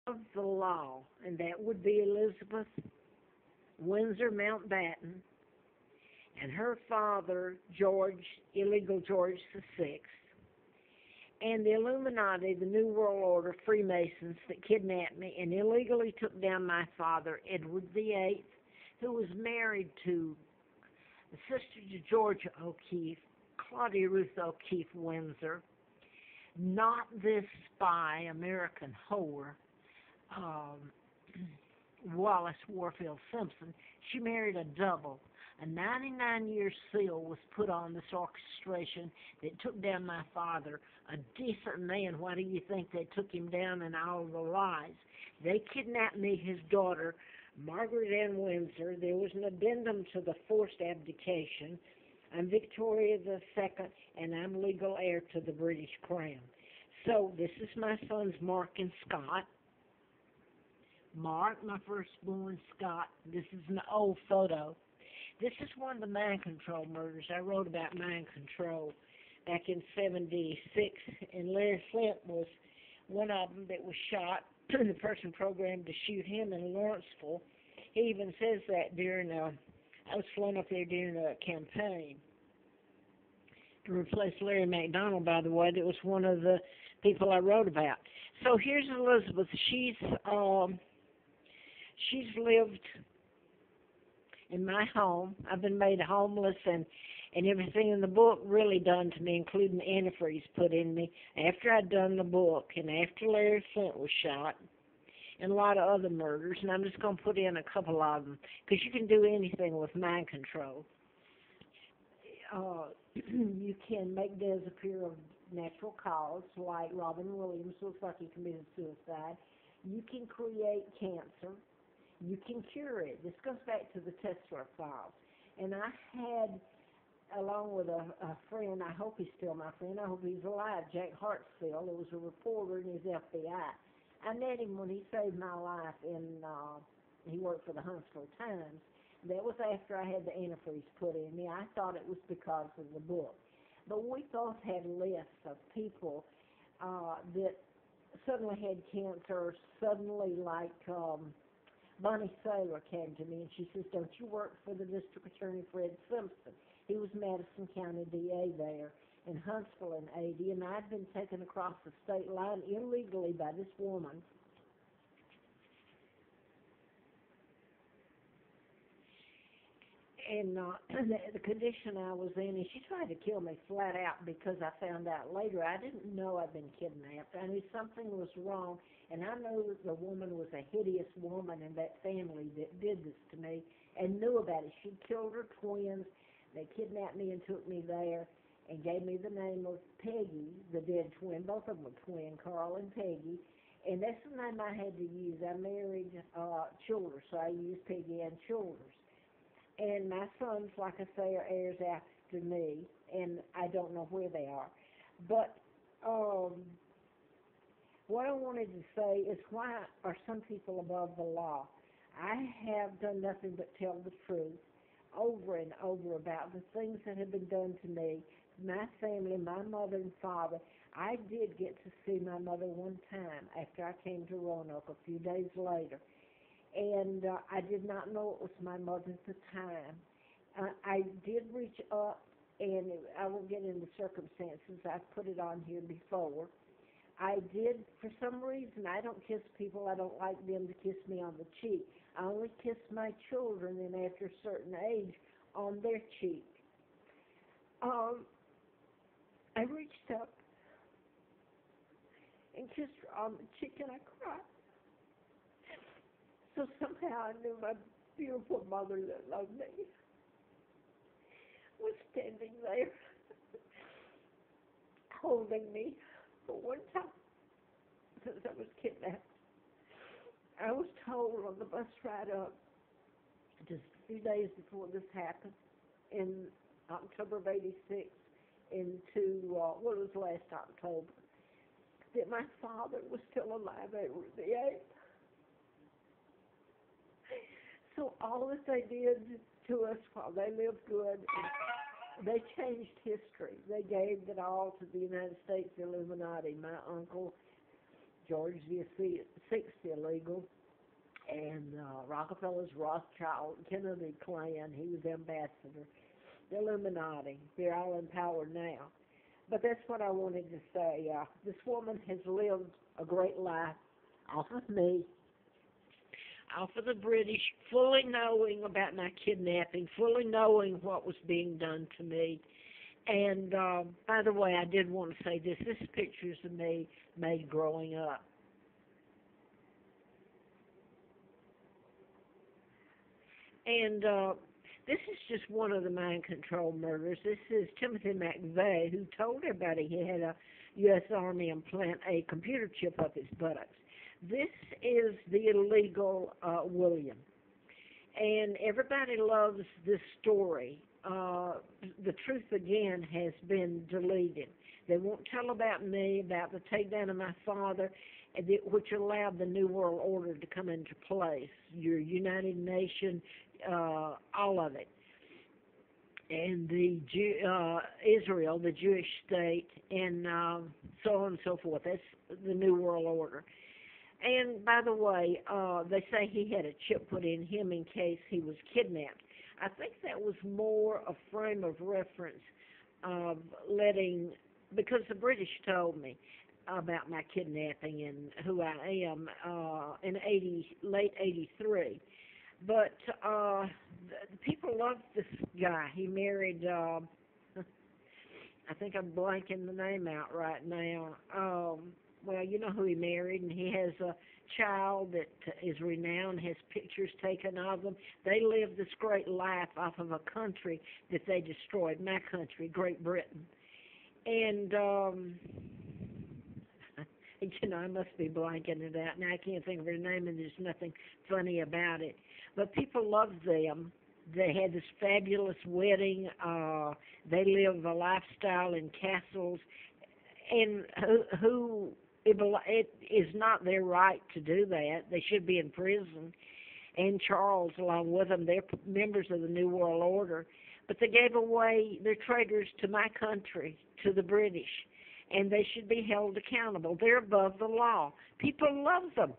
of the law, and that would be Elizabeth Windsor Mountbatten, and her father, George, illegal George VI, and the Illuminati, the New World Order, Freemasons that kidnapped me and illegally took down my father, Edward VIII, who was married to the sister to Georgia O'Keeffe, Claudia Ruth O'Keeffe Windsor, not this spy, American whore, Wallace Warfield Simpson. She married a double. A 99-year seal was put on this orchestration that took down my father, a decent man. Why do you think they took him down and all the lies? They kidnapped me, his daughter, Margaret Ann Windsor. There was an addendum to the forced abdication. I'm Victoria II, and I'm legal heir to the British Crown. So this is my sons, Mark and Scott. Mark, my firstborn, Scott. This is an old photo. This is one of the mind control murders. I wrote about mind control back in '76, and Larry Flint was one of them that was shot. The person programmed to shoot him in Lawrenceville. He even says that during I was flown up there during a campaign to replace Larry McDonald, by the way. That was one of the people I wrote about. So here's Elizabeth. She's lived in my home. I've been made homeless and everything in the book really done to me, including antifreeze put in me after I'd done the book and after Larry Flint was shot and a lot of other murders. And I'm just going to put in a couple of them because you can do anything with mind control. You can make deaths appear of natural cause, like Robin Williams looks like he committed suicide. You can create cancer. You can cure it. This goes back to the Tesla files. And I had, along with a friend, I hope he's still my friend, I hope he's alive, Jack Hartsfield, who was a reporter in his FBI. I met him when he saved my life he worked for the Huntsville Times. That was after I had the antifreeze put in me. I thought it was because of the book. But we both had lists of people that suddenly had cancer, suddenly like Bonnie Saylor came to me and she says, don't you work for the district attorney, Fred Simpson? He was Madison County DA there in Huntsville in '80, and I'd been taken across the state line illegally by this woman. And the condition I was in, and she tried to kill me flat out because I found out later I didn't know I'd been kidnapped. I knew something was wrong, and I knew that the woman was a hideous woman in that family that did this to me and knew about it. She killed her twins. They kidnapped me and took me there and gave me the name of Peggy, the dead twin. Both of them were twin, Carl and Peggy. And that's the name I had to use. I married Childers, so I used Peggy and Childers. And my sons, like I say, are heirs after me, and I don't know where they are. But what I wanted to say is, why are some people above the law? I have done nothing but tell the truth over and over about the things that have been done to me, my family, my mother and father. I did get to see my mother one time after I came to Roanoke a few days later. And I did not know it was my mother at the time. I did reach up, and I won't get into circumstances. I've put it on here before. I did, for some reason, I don't kiss people. I don't like them to kiss me on the cheek. I only kiss my children, and after a certain age, on their cheek. I reached up and kissed her on the cheek, and I cried. So somehow I knew my beautiful mother that loved me was standing there holding me for one time since I was kidnapped. I was told on the bus ride up, just a few days before this happened, in October of '86, into, it was last October, that my father was still alive at the 8th. So all that they did to us while they lived good, they changed history. They gave it all to the United States Illuminati. My uncle George VI illegal, and Rockefellers, Rothschild, Kennedy clan. He was ambassador. The Illuminati. They're all in power now. But that's what I wanted to say. This woman has lived a great life off of me, off of the British, fully knowing about my kidnapping, fully knowing what was being done to me. And by the way, I did want to say this. This is pictures of me made growing up. And this is just one of the mind control murders. This is Timothy McVeigh, who told everybody he had a U.S. Army implant a computer chip up his buttocks. This is the illegal William. And everybody loves this story. The truth, again, has been deleted. They won't tell about me, about the takedown of my father, which allowed the New World Order to come into place, your United Nations, all of it, and the Israel, the Jewish state, and so on and so forth. That's the New World Order. And by the way, they say he had a chip put in him in case he was kidnapped. I think that was more a frame of reference of letting, because the British told me about my kidnapping and who I am in late '83. But the people loved this guy. He married, I think I'm blanking the name out right now. Well, you know who he married, and he has a child that is renowned, has pictures taken of them. They lived this great life off of a country that they destroyed, my country, Great Britain. And, you know, I must be blanking it out. Now I can't think of her name, and there's nothing funny about it. But people loved them. They had this fabulous wedding. They lived a lifestyle in castles. And it is not their right to do that. They should be in prison. And Charles, along with them, they're members of the New World Order. But they gave away their traitors to my country, to the British. And they should be held accountable. They're above the law. People love them.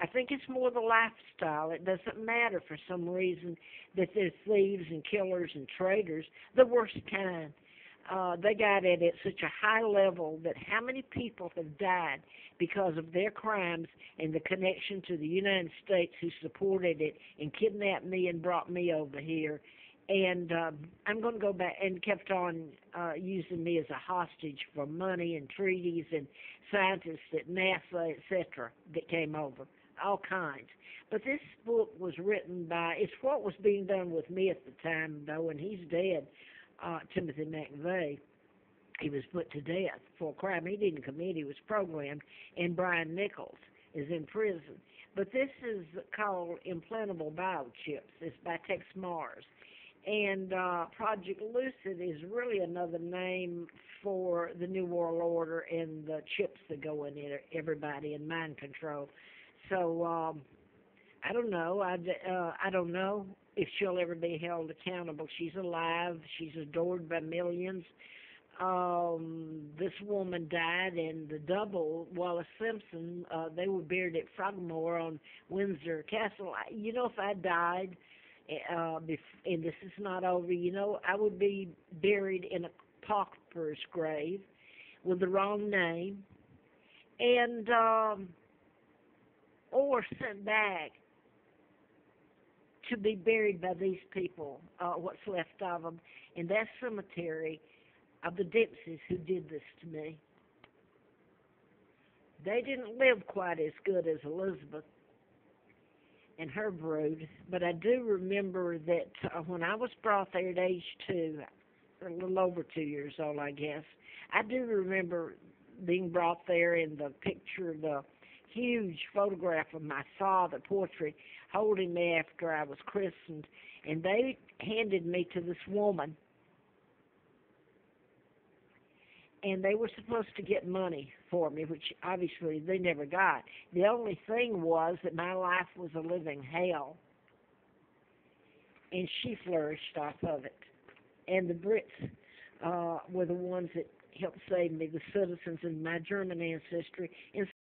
I think it's more the lifestyle. It doesn't matter for some reason that they're thieves and killers and traitors, the worst kind. They got it at such a high level that how many people have died because of their crimes and the connection to the United States who supported it and kidnapped me and brought me over here. And I'm going to go back and kept on using me as a hostage for money and treaties and scientists at NASA, etc., that came over, all kinds. But this book was written by, it's what was being done with me at the time, though, and he's dead, Timothy McVeigh. He was put to death for a crime he didn't commit. He was programmed, and Brian Nichols is in prison. But this is called Implantable Biochips. It's by Tex Mars. And Project Lucid is really another name for the New World Order and the chips that go in everybody and mind control. So I don't know. I don't know if she'll ever be held accountable. She's alive. She's adored by millions. This woman died, and the double, Wallace Simpson, they were buried at Frogmore on Windsor Castle. You know, if I died, and this is not over, you know, I would be buried in a pauper's grave with the wrong name, and or sent back to be buried by these people, what's left of them, in that cemetery of the Dempseys who did this to me. They didn't live quite as good as Elizabeth and her brood, but I do remember that when I was brought there at age 2, a little over 2 years old, I guess, I do remember being brought there in the picture, the huge photograph of my father, portrait, holding me after I was christened, and they handed me to this woman, and they were supposed to get money for me, which obviously they never got. The only thing was that my life was a living hell, and she flourished off of it. And the Brits were the ones that helped save me, the citizens in my German ancestry, and